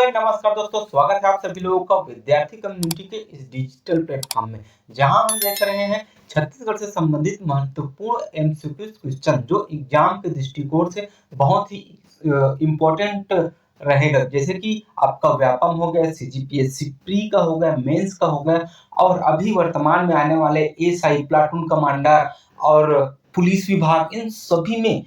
हाय नमस्कार दोस्तों, स्वागत है आप सभी लोगों का विद्यार्थी कम्युनिटी के इस डिजिटल प्लेटफॉर्म में, जहां हम देख रहे हैं छत्तीसगढ़ से संबंधित महत्वपूर्ण एमसीक्यू क्वेश्चन जो एग्जाम के दृष्टिकोण से बहुत ही इम्पोर्टेंट रहेगा। जैसे कि आपका व्यापम हो गया, सीजीपीएससी प्री का हो गया, मेंस का हो गया और अभी वर्तमान में आने वाले एएसआई प्लाटून कमांडर और पुलिस विभाग, इन सभी में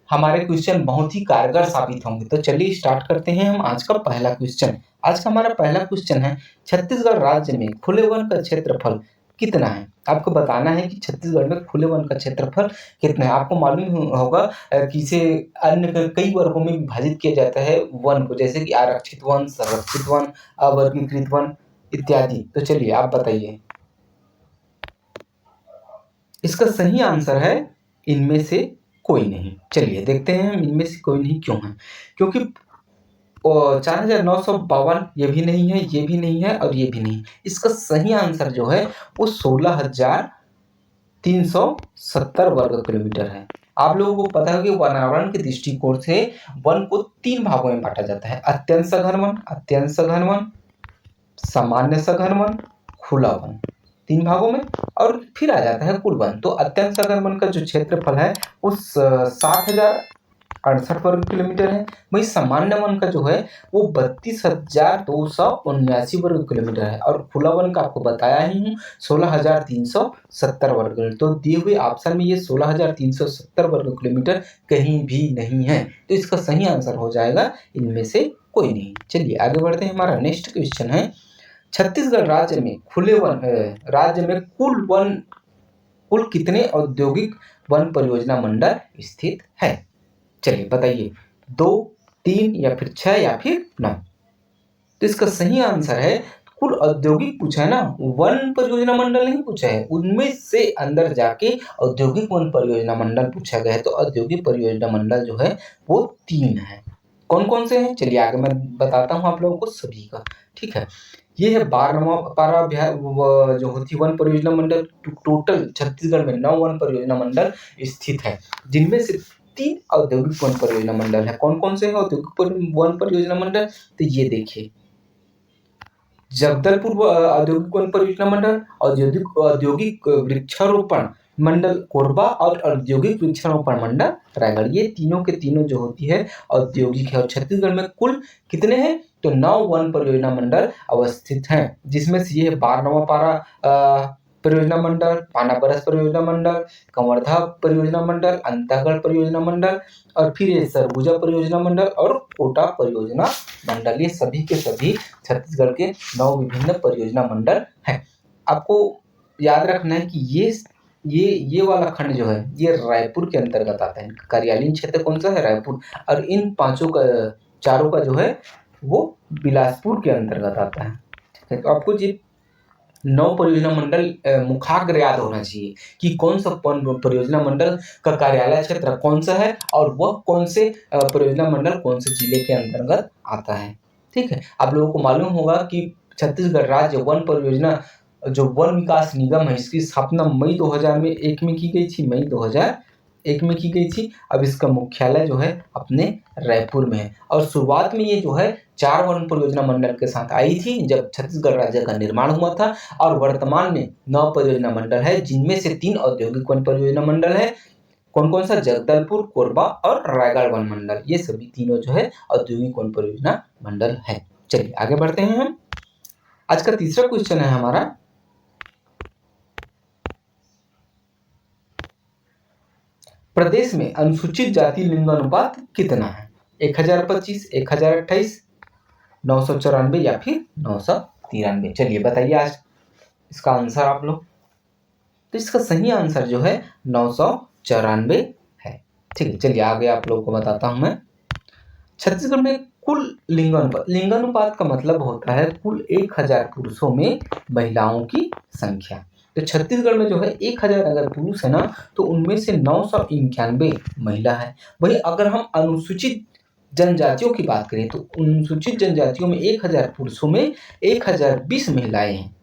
हमारे क्वेश्चन बहुत ही कारगर साबित होंगे। तो चलिए स्टार्ट करते हैं हम आज का पहला क्वेश्चन। आज का हमारा पहला क्वेश्चन है, छत्तीसगढ़ राज्य में खुले वन का क्षेत्रफल कितना है? आपको बताना है कि छत्तीसगढ़ में खुले वन का क्षेत्रफल कितना है। आपको मालूम होगा कि इसे अन्य कई वर्गों में विभाजित किया जाता है वन को, जैसे कि आरक्षित वन, संरक्षित वन, अवर्गीकृत वन इत्यादि। तो चलिए आप बताइए। इसका सही आंसर है इनमें से कोई नहीं। चलिए देखते हैं हम इनमें से कोई नहीं क्यों है। क्योंकि 4952 ये भी नहीं है, ये भी नहीं है और ये भी नहीं। इसका सही आंसर जो है वो 16,370 वर्ग किलोमीटर है। आप लोगों को पता है कि पर्यावरण के दृष्टिकोण से वन को 3 भागों में बांटा जाता है: अत्यंत सघन वन, अत्यंत सघन वन, सामान्य सघन वन, खुला वन। 3 भागों में और फिर आ जाता है कुल वन। तो अत्यंत सघन वन का जो क्षेत्रफल है वो 7,068 वर्ग किलोमीटर है। वही सामान्य वन का जो है वो 32,279 वर्ग किलोमीटर है और खुला वन का आपको बताया ही हूँ 16,370 वर्ग किलोमीटर। तो दिए हुए ऑप्शन में ये 16,370 वर्ग किलोमीटर कहीं भी नहीं है। तो इसका सही आंसर हो जाएगा इनमें से कोई नहीं। चलिए आगे बढ़ते हैं। हमारा नेक्स्ट क्वेश्चन है, छत्तीसगढ़ राज्य में कुल कितने औद्योगिक वन परियोजना मंडल स्थित है? चलिए बताइए, 2, 3 या फिर 6 या फिर 9। तो इसका सही आंसर है, कुल औद्योगिक पूछा है ना, वन परियोजना मंडल नहीं पूछा है। उनमें से अंदर जाके औद्योगिक वन परियोजना मंडल पूछा गया है। तो औद्योगिक परियोजना मंडल जो है वो 3 है। कौन कौन से हैं चलिए आगे मैं बताता हूँ आप लोगों को सभी का। ठीक है, ये है 12वां पारा जो होती वन परियोजना मंडल। टोटल छत्तीसगढ़ में 9 वन परियोजना मंडल स्थित है, जिनमें से 3 औद्योगिक वन परियोजना मंडल है। कौन कौन से हैं औद्योगिक वन परियोजना मंडल? तो ये देखिए, जगदलपुर औद्योगिक वन परियोजना मंडल, औद्योगिक वृक्षारोपण मंडल कोरबा और औद्योगिक वृक्षारोपण मंडल रायगढ़। ये तीनों के तीनों जो होती है औद्योगिक है। और छत्तीसगढ़ में कुल कितने हैं? तो 9 वन परियोजना मंडल अवस्थित हैं, जिसमें से ये 12वां पारा परियोजना मंडल, पानाबरस परियोजना मंडल, कंवर्धा परियोजना मंडल, अंतागढ़ परियोजना मंडल और फिर ये सरगुजा परियोजना मंडल और कोटा परियोजना मंडल। ये सभी के सभी छत्तीसगढ़ के 9 विभिन्न परियोजना मंडल हैं। आपको याद रखना है कि ये वाला खंड जो है ये रायपुर के अंतर्गत आता है। कार्यालयीन क्षेत्र कौन सा है? रायपुर। और इन चारों का जो है वो बिलासपुर के अंतर्गत आता है। ठीक है, तो आपको ये 9 परियोजना मंडल मुखाग्र याद होना चाहिए कि कौन सा परियोजना मंडल का कार्यालय क्षेत्र कौन सा है और वह कौन से परियोजना मंडल कौन से जिले के अंतर्गत आता है। ठीक है, आप लोगों को मालूम होगा कि छत्तीसगढ़ राज्य वन परियोजना जो वन विकास निगम है, इसकी स्थापना मई 2001 में की गई थी। मई 2001 में की गई थी। अब इसका मुख्यालय जो है अपने रायपुर में है। और शुरुआत में ये जो है 4 वन परियोजना मंडल के साथ आई थी जब छत्तीसगढ़ राज्य का निर्माण हुआ था। और वर्तमान में 9 परियोजना मंडल है, जिनमें से 3 औद्योगिक वन परियोजना मंडल है। कौन कौन सा? जगदलपुर, कोरबा और रायगढ़ वन मंडल। ये सभी तीनों जो है औद्योगिक वन परियोजना मंडल है। चलिए आगे बढ़ते हैं हम। आज का तीसरा क्वेश्चन है हमारा, प्रदेश में अनुसूचित जाति लिंगानुपात कितना है? 1025, 1028, 994 या फिर 993। चलिए बताइए आज इसका आंसर आप लोग। तो इसका सही आंसर जो है 994 है। ठीक है, चलिए आगे आप लोगों को बताता हूं मैं। छत्तीसगढ़ में कुल लिंगानुपात का मतलब होता है कुल 1000 पुरुषों में महिलाओं की संख्या। तो छत्तीसगढ़ में जो है 1000 अगर पुरुष है ना, तो उनमें से 991 महिला है। वही अगर हम अनुसूचित जनजातियों की बात करें तो अनुसूचित जनजातियों में 1000 पुरुषों में 1020 महिलाएं हैं।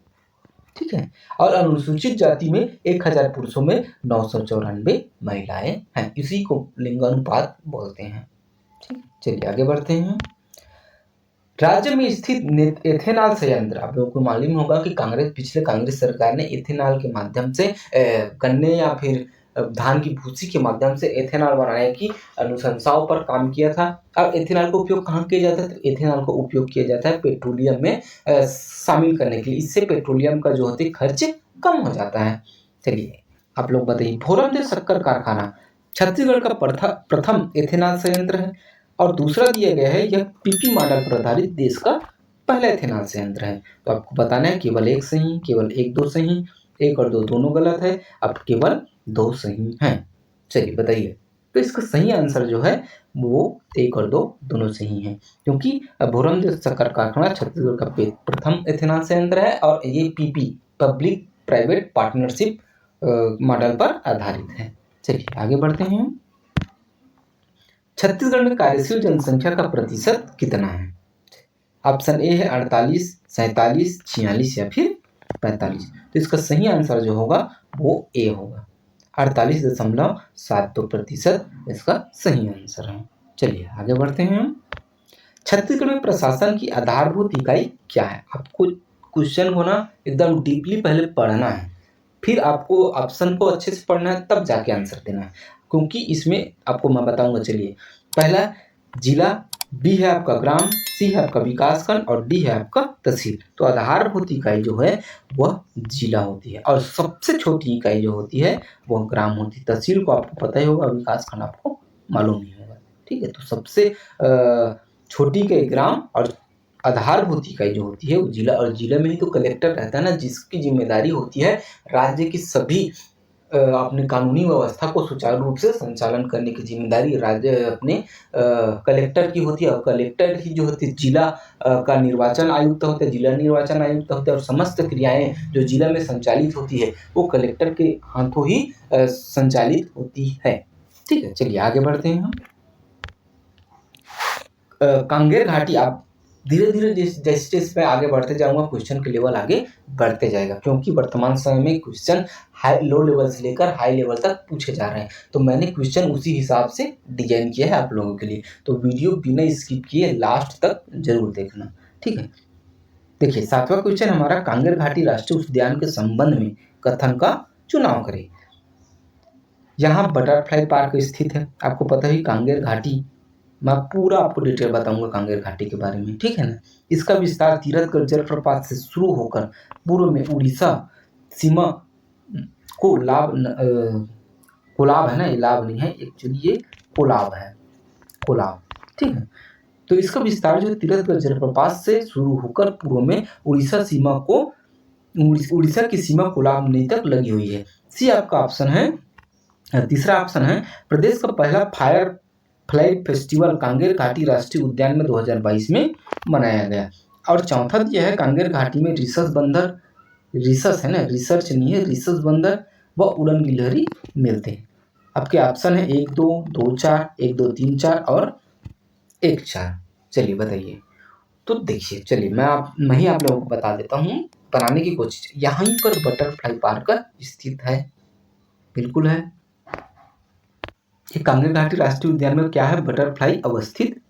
ठीक है, और अनुसूचित जाति में 1000 पुरुषों में 994 महिलाएं हैं। इसी को लिंगानुपात बोलते हैं। ठीक, चलिए आगे बढ़ते हैं। राज्य में स्थित एथेनॉल संयंत्र, आप लोगों को मालूम होगा कि पिछले कांग्रेस सरकार ने एथेनॉल के माध्यम से गन्ने या फिर धान की भूसी के माध्यम से एथेनॉल बनाने की अनुशंसाओं पर काम किया था। अब एथेनॉल का उपयोग कहाँ किया जाता है? तो एथेनॉल का उपयोग किया जाता है पेट्रोलियम में शामिल करने के लिए। इससे पेट्रोलियम का जो होती है खर्च कम हो जाता है। चलिए आप लोग बताइए, भोरमदेव शक्कर कारखाना छत्तीसगढ़ का प्रथम एथेनॉल संयंत्र है। और दूसरा दिया गया है, यह पीपी मॉडल पर आधारित देश का पहला एथेनॉल संयंत्र है। तो आपको बताना है केवल एक सही, केवल एक दो सही, एक और दो दोनों गलत है, अब केवल दो सही हैं। चलिए बताइए, तो इसका सही आंसर जो है वो एक और दो दोनों सही हैं, क्योंकि भोरमदेव शक्कर कारखाना छत्तीसगढ़ का प्रथम एथेनॉल संयंत्र है और ये PP public private partnership model पर आधारित है। चलिए आगे बढ़ते हैं। छत्तीसगढ़ में कार्यशील जनसंख्या का प्रतिशत कितना है? ऑप्शन ए है 48, 47, 46 या फिर 45। तो इसका सही आंसर जो होगा वो ए होगा, 48.72% इसका सही आंसर है। चलिए आगे बढ़ते हैं हम। छत्तीसगढ़ में प्रशासन की आधारभूत इकाई क्या है? आपको क्वेश्चन को ना एकदम डीपली पहले पढ़ना है, फिर आपको ऑप्शन को अच्छे से पढ़ना है, तब जाके आंसर देना है, क्योंकि इसमें आपको मैं बताऊंगा। चलिए, पहला जिला, बी है आपका ग्राम, सी है आपका विकासखंड और डी है आपका तहसील। तो आधारभूत इकाई जो है वह जिला होती है और सबसे छोटी इकाई जो होती है वह ग्राम होती है। तहसील को आपको पता ही होगा, विकासखंड आपको मालूम ही होगा। ठीक है, तो सबसे छोटी इकाई ग्राम और आधारभूत इकाई जो होती है वो जिला। और जिला में ही तो कलेक्टर रहता है ना, जिसकी जिम्मेदारी होती है राज्य की सभी अपने कानूनी व्यवस्था को सुचारू रूप से संचालन करने की जिम्मेदारी राज्य अपने कलेक्टर की होती है। और कलेक्टर ही जो होती है जिला का निर्वाचन आयुक्त होते हैं, जिला निर्वाचन आयुक्त होते हैं, और समस्त क्रियाएं जो जिला में संचालित होती है वो कलेक्टर के हाथों ही संचालित होती है। ठीक है, चलिए आगे बढ़ते हैं हम। कांगेर घाटी, आप धीरे धीरे जैसे जैसे मैं आगे बढ़ते जाऊंगा क्वेश्चन के लेवल आगे बढ़ते जाएगा, क्योंकि वर्तमान समय में क्वेश्चन लो लेवल से लेकर हाई लेवल तक पूछे जा रहे हैं। तो मैंने क्वेश्चन उसी हिसाब से डिजाइन किया है आप लोगों के लिए। तो वीडियो बिना स्किप किए लास्ट तक जरूर देखना। ठीक है, देखिए 7वां क्वेश्चन हमारा, कांगेर घाटी राष्ट्रीय उद्यान के संबंध में कथन का चुनाव करें। यहाँ बटरफ्लाई पार्क स्थित है, आपको पता है कांगेर घाटी, मैं पूरा आपको डिटेल बताऊंगा कांगेर घाटी के बारे में। ठीक है ना। इसका विस्तार तीरथगढ़ जलप्रपात से शुरू होकर पूर्व में उड़ीसा सीमा को कोलाब है ना, ये लाभ नहीं है एक्चुअली, ये कोलाब है, कोलाब। ठीक है, तो इसका विस्तार जो तीरथगढ़ जलप्रपात से शुरू होकर पूर्व में उड़ीसा की सीमा कोलाब नदी तक लगी हुई है। सी आपका ऑप्शन है, तीसरा ऑप्शन है, प्रदेश का पहला फायर फ्लाई फेस्टिवल कांगेर घाटी राष्ट्रीय उद्यान में 2022 में मनाया गया। और चौथा दिया है, कांगेर घाटी में रिसस बंदर, रिसस है ना, रिसर्च नहीं है, रिसस बंदर व उड़न गिलहरी मिलते हैं। आपके ऑप्शन है 1 2 2 4, 1 2 3 4 और 1 4। चलिए बताइए। तो देखिए, चलिए मैं ही आप लोगों को बता देता हूँ, बनाने की कोशिश। यहाँ पर बटरफ्लाई पार्क स्थित है, बिल्कुल है। ये कांगेर घाटी राष्ट्रीय उद्यान में क्या है, बटरफ्लाई अवस्थित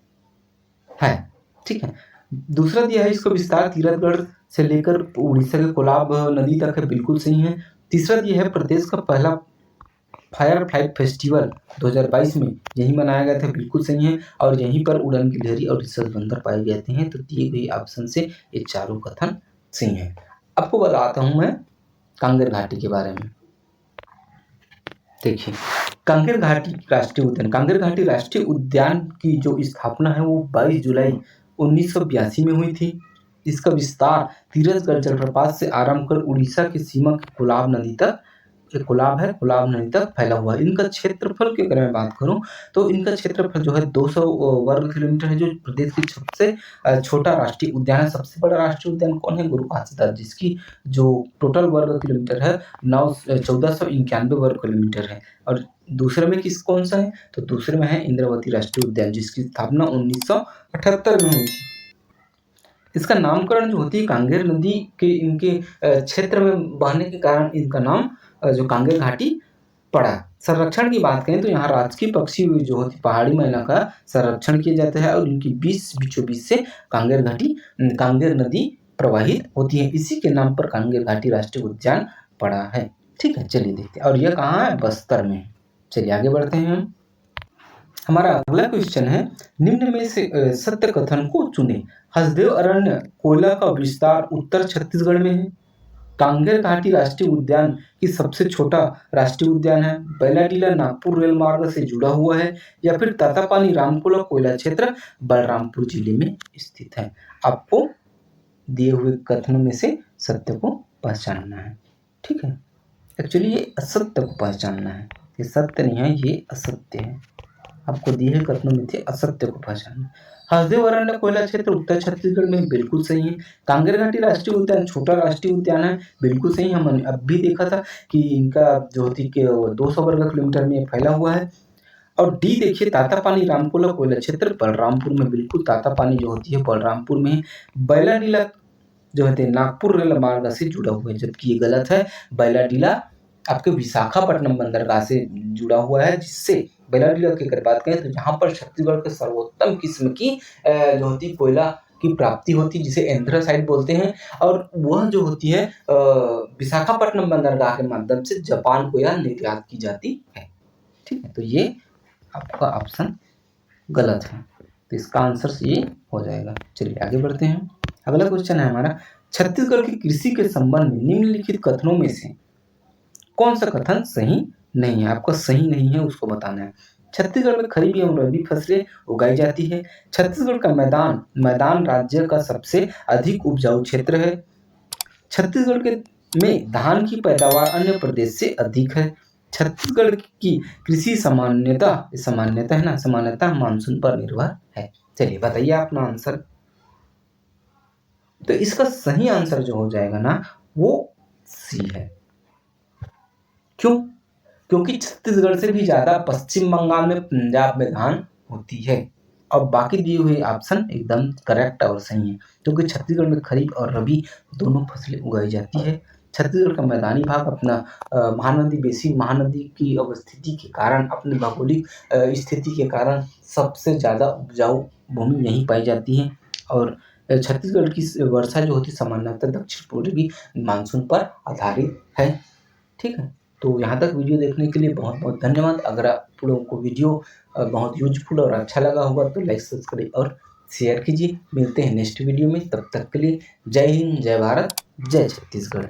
है। ठीक है, दूसरा दिया है, इसका विस्तार तीरथगढ़ से लेकर उड़ीसा के कोलाब नदी तक है, बिल्कुल सही है। तीसरा दिया है, प्रदेश का पहला फायर फ्लाई फेस्टिवल 2022 में यही मनाया गया था, बिल्कुल सही है। और यहीं पर उड़न गिलहरी और रिसस बंदर पाए जाते हैं। तो दिए गए ऑप्शन से ये चारों कथन सही है। आपको बताता हूं मैं कांगेर घाटी के बारे में। देखिए, कांगेर घाटी राष्ट्रीय उद्यान, कांगेर घाटी राष्ट्रीय उद्यान की जो स्थापना है वो 22 जुलाई 1982 में हुई थी। इसका विस्तार तीरथगढ़ जलप्रपात से आरंभ कर उड़ीसा की सीमा के कोलाब नदी तक, कोलाब है, कोलाब नदी तक फैला हुआ है। इनका क्षेत्रफल की अगर मैं बात करूं तो इनका क्षेत्रफल जो है 200 वर्ग किलोमीटर है, जो प्रदेश की सबसे छोटा राष्ट्रीय उद्यान है। सबसे बड़ा राष्ट्रीय उद्यान कौन है, गुरु घासीदास, जिसकी जो टोटल वर्ग किलोमीटर है 1491 वर्ग किलोमीटर है। और दूसरे में कौन सा है, तो दूसरे में है इंद्रावती राष्ट्रीय उद्यान, जिसकी स्थापना 1978 में हुई थी। इसका नामकरण जो होती है कांगेर नदी के इनके क्षेत्र में बहने के कारण इनका नाम जो कांगेर घाटी पड़ा। संरक्षण की बात करें तो यहाँ राजकीय पक्षी जो होती पहाड़ी मैना का संरक्षण किया जाता है और इनकी बीचों बीच से कांगेर नदी प्रवाहित होती है। इसी के नाम पर कांगेर घाटी राष्ट्रीय उद्यान पड़ा है। ठीक है, चलिए देखते हैं। और यह कहाँ है? बस्तर में। चलिए आगे बढ़ते हैं हम। हमारा अगला क्वेश्चन है, निम्न में से सत्य कथन को चुने। हसदेव अरण्य कोयला का विस्तार उत्तर छत्तीसगढ़ में है। कांगेर घाटी राष्ट्रीय उद्यान की सबसे छोटा राष्ट्रीय उद्यान है। बैलाडीला नागपुर रेल मार्ग से जुड़ा हुआ है। या फिर तातापानी रामकोला कोयला क्षेत्र बलरामपुर जिले में स्थित है। आपको दिए हुए कथनों में से सत्य को पहचानना है। ठीक है, एक्चुअली ये असत्य को पहचानना है। ये सत्य नहीं है, ये असत्य है। आपको दिए हुए कथनों में थे असत्य को पहचानना। हसदेव अरण्य कोयला क्षेत्र उत्तर छत्तीसगढ़ में बिल्कुल सही है। कांगेर घाटी राष्ट्रीय उद्यान छोटा राष्ट्रीय उद्यान है, बिल्कुल सही। हम अब भी देखा था कि इनका जो होती कि 200 वर्ग किलोमीटर में फैला हुआ है। और डी देखिए, तातापानी रामकोला कोयला क्षेत्र बलरामपुर में, बिल्कुल तातापानी जो होती है बलरामपुर में है। बैलाडीला जो है नागपुर रेल मार्ग से जुड़ा हुआ है, जबकि ये गलत है। बैलाडीला आपके विशाखापट्टनम बंदरगाह से जुड़ा हुआ है, जिससे बैलाडीला की अगर बात करें तो यहाँ पर छत्तीसगढ़ के सर्वोत्तम किस्म की जो होती कोयला की प्राप्ति होती है, जिसे एंथ्रासाइट बोलते हैं। और वह जो होती है विशाखापट्टनम बंदरगाह के माध्यम से जापान को यह निर्यात की जाती है। ठीक है, तो ये आपका ऑप्शन गलत है, तो इसका आंसर ये हो जाएगा। चलिए आगे बढ़ते हैं। अगला क्वेश्चन है हमारा, छत्तीसगढ़ की कृषि के संबंध में निम्नलिखित कथनों में से कौन सा कथन सही नहीं है? आपका सही नहीं है उसको बताना है। छत्तीसगढ़ में खरीफ एवं रबी फसलें उगाई जाती है। छत्तीसगढ़ का मैदान राज्य का सबसे अधिक उपजाऊ क्षेत्र है। छत्तीसगढ़ के में धान की पैदावार अन्य प्रदेश से अधिक है। छत्तीसगढ़ की कृषि सामान्यता मानसून पर निर्भर है। चलिए बताइए अपना आंसर। तो इसका सही आंसर जो हो जाएगा ना, वो सी है। क्यों? क्योंकि छत्तीसगढ़ से भी ज्यादा पश्चिम बंगाल में, पंजाब में धान होती है। और बाकी दिए हुए ऑप्शन एकदम करेक्ट और सही है, क्योंकि छत्तीसगढ़ में खरीफ और रबी दोनों फसलें उगाई जाती है। छत्तीसगढ़ का मैदानी भाग अपना महानदी बेसिन महानदी की अवस्थिति के कारण, अपनी भौगोलिक स्थिति के कारण सबसे ज़्यादा उपजाऊ भूमि यहीं पाई जाती है। और छत्तीसगढ़ की वर्षा जो होती है सामान्यतः दक्षिण पूर्वी मानसून पर आधारित है। ठीक है, तो यहाँ तक वीडियो देखने के लिए बहुत बहुत धन्यवाद। अगर आप लोगों को वीडियो बहुत यूजफुल और अच्छा लगा होगा तो लाइक, सब्सक्राइब और शेयर कीजिए। मिलते हैं नेक्स्ट वीडियो में, तब तक के लिए जय हिंद, जय भारत, जय छत्तीसगढ़।